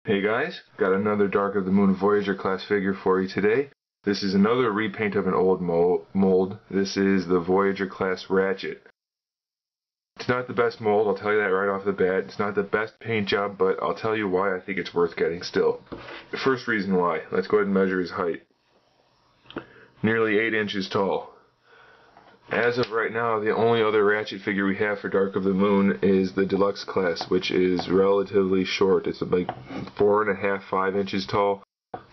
Hey guys, got another Dark of the Moon Voyager class figure for you today. This is another repaint of an old mold. This is the Voyager class Ratchet. It's not the best mold, I'll tell you that right off the bat. It's not the best paint job, but I'll tell you why I think it's worth getting still. The first reason why, let's go ahead and measure his height. Nearly 8 inches tall. As of right now, the only other Ratchet figure we have for Dark of the Moon is the Deluxe class, which is relatively short. It's like 4.5, 5 inches tall.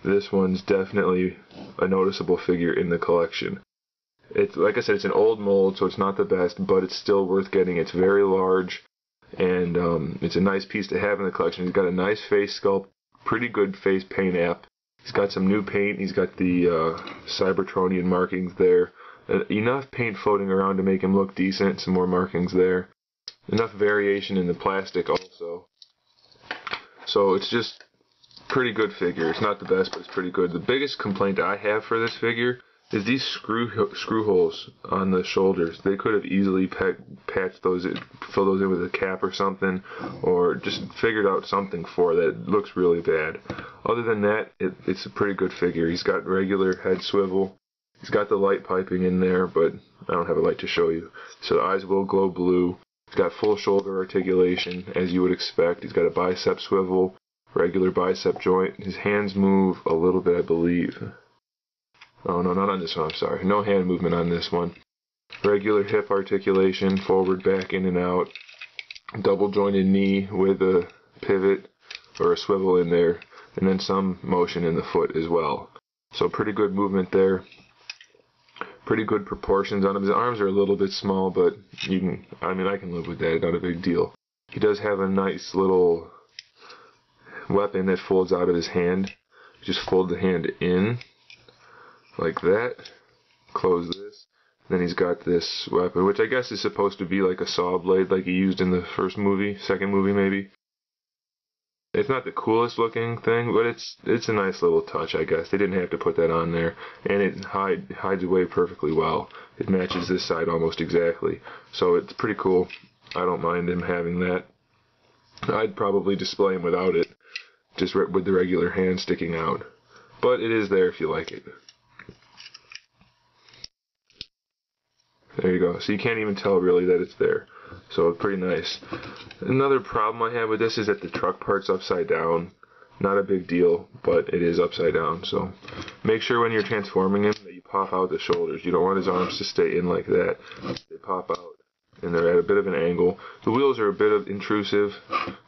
This one's definitely a noticeable figure in the collection. It's, like I said, it's an old mold, so it's not the best, but it's still worth getting. It's very large, and it's a nice piece to have in the collection. He's got a nice face sculpt, pretty good face paint app. He's got some new paint. He's got the Cybertronian markings there. Enough paint floating around to make him look decent, some more markings there. Enough variation in the plastic also. So it's just pretty good figure. It's not the best, but it's pretty good. The biggest complaint I have for this figure is these screw holes on the shoulders. They could have easily patched those in, filled those in with a cap or something, or just figured out something for that. It looks really bad. Other than that, it's a pretty good figure. He's got regular head swivel. He's got the light piping in there, but I don't have a light to show you. So the eyes will glow blue. He's got full shoulder articulation, as you would expect. He's got a bicep swivel, regular bicep joint. His hands move a little bit, I believe. Oh, no, not on this one, I'm sorry. No hand movement on this one. Regular hip articulation, forward, back, in and out. Double jointed knee with a pivot or a swivel in there. And then some motion in the foot as well. So pretty good movement there. Pretty good proportions on him. His arms are a little bit small, but I can live with that. Not a big deal. He does have a nice little weapon that folds out of his hand. Just fold the hand in like that. Close this. Then he's got this weapon, which I guess is supposed to be like a saw blade, like he used in the first movie, second movie maybe. It's not the coolest looking thing, but it's a nice little touch, I guess. They didn't have to put that on there. And it hides away perfectly well. It matches this side almost exactly. So it's pretty cool. I don't mind him having that. I'd probably display him without it, just with the regular hand sticking out. But it is there if you like it. There you go. So you can't even tell really that it's there. So pretty nice. Another problem I have with this is that the truck part's upside down. Not a big deal, but it is upside down. So make sure when you're transforming him that you pop out the shoulders. You don't want his arms to stay in like that. They pop out and they're at a bit of an angle. The wheels are a bit intrusive,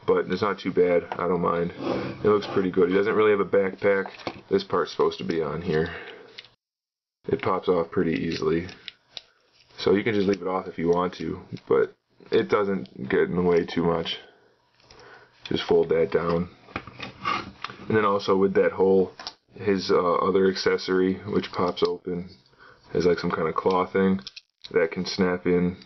but it's not too bad. I don't mind. It looks pretty good. He doesn't really have a backpack. This part's supposed to be on here. It pops off pretty easily. So you can just leave it off if you want to, but it doesn't get in the way too much. Just fold that down. And then also with that hole, his other accessory, which pops open, has like some kind of claw thing that can snap in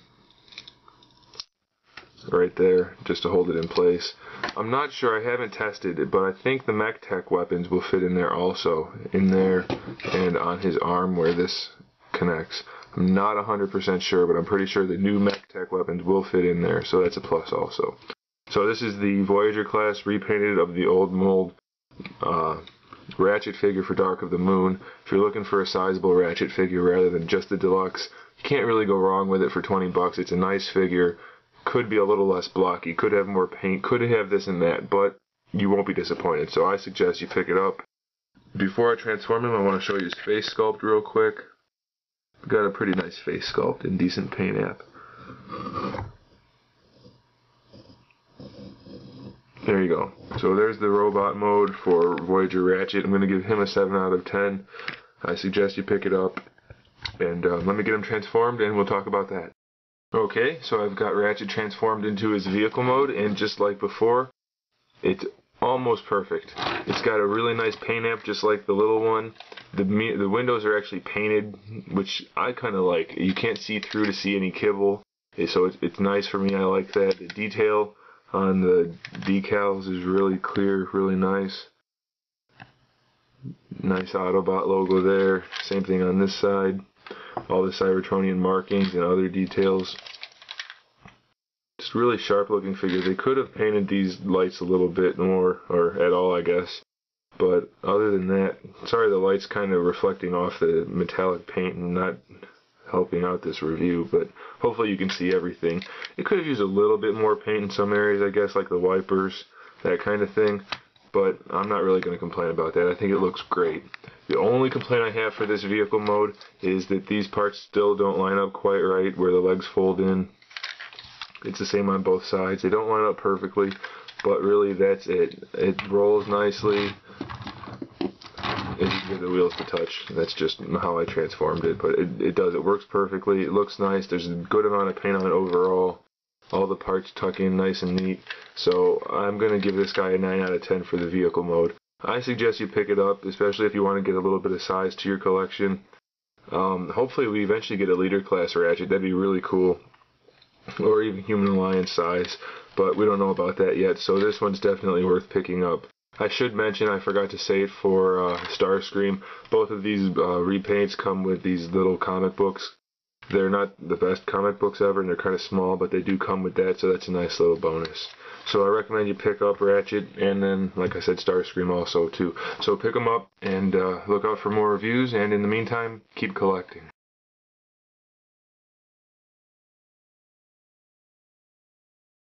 right there just to hold it in place. I'm not sure, I haven't tested it, but I think the Mech Tech weapons will fit in there also, in there and on his arm where this connects. I'm not 100% sure, but I'm pretty sure the new Mech Tech weapons will fit in there, so that's a plus also. So this is the Voyager class repainted of the old mold Ratchet figure for Dark of the Moon. If you're looking for a sizable Ratchet figure rather than just the deluxe, you can't really go wrong with it for 20 bucks. It's a nice figure. Could be a little less blocky, could have more paint, could have this and that, but you won't be disappointed, so I suggest you pick it up. Before I transform him, I want to show you his face sculpt real quick. Got a pretty nice face sculpt and decent paint app. There you go. So there's the robot mode for Voyager Ratchet. I'm going to give him a 7 out of 10. I suggest you pick it up. And let me get him transformed and we'll talk about that. Okay, so I've got Ratchet transformed into his vehicle mode, and just like before, it's almost perfect. It's got a really nice paint app, just like the little one. The windows are actually painted, which I kind of like. You can't see through to see any kibble, so it's nice for me. I like that. The detail on the decals is really clear, really nice. Nice Autobot logo there. Same thing on this side. All the Cybertronian markings and other details. Just really sharp looking figure. They could have painted these lights a little bit more, or at all, I guess. But other than that, sorry the light's kind of reflecting off the metallic paint and not helping out this review, but hopefully you can see everything. It could have used a little bit more paint in some areas, I guess, like the wipers, that kind of thing. But I'm not really going to complain about that. I think it looks great. The only complaint I have for this vehicle mode is that these parts still don't line up quite right where the legs fold in. It's the same on both sides. They don't line up perfectly, but really that's it. It rolls nicely. If you get the wheels to touch, that's just how I transformed it. But it does. It works perfectly. It looks nice. There's a good amount of paint on it overall. All the parts tuck in nice and neat. So I'm going to give this guy a 9 out of 10 for the vehicle mode. I suggest you pick it up, especially if you want to get a little bit of size to your collection. Hopefully we eventually get a leader class Ratchet. That'd be really cool. Or even Human Alliance size. But we don't know about that yet. So this one's definitely worth picking up. I should mention, I forgot to say it for Starscream, both of these repaints come with these little comic books. They're not the best comic books ever, and they're kind of small, but they do come with that, so that's a nice little bonus. So I recommend you pick up Ratchet, and then, like I said, Starscream also, too. So pick them up, and look out for more reviews, and in the meantime, keep collecting.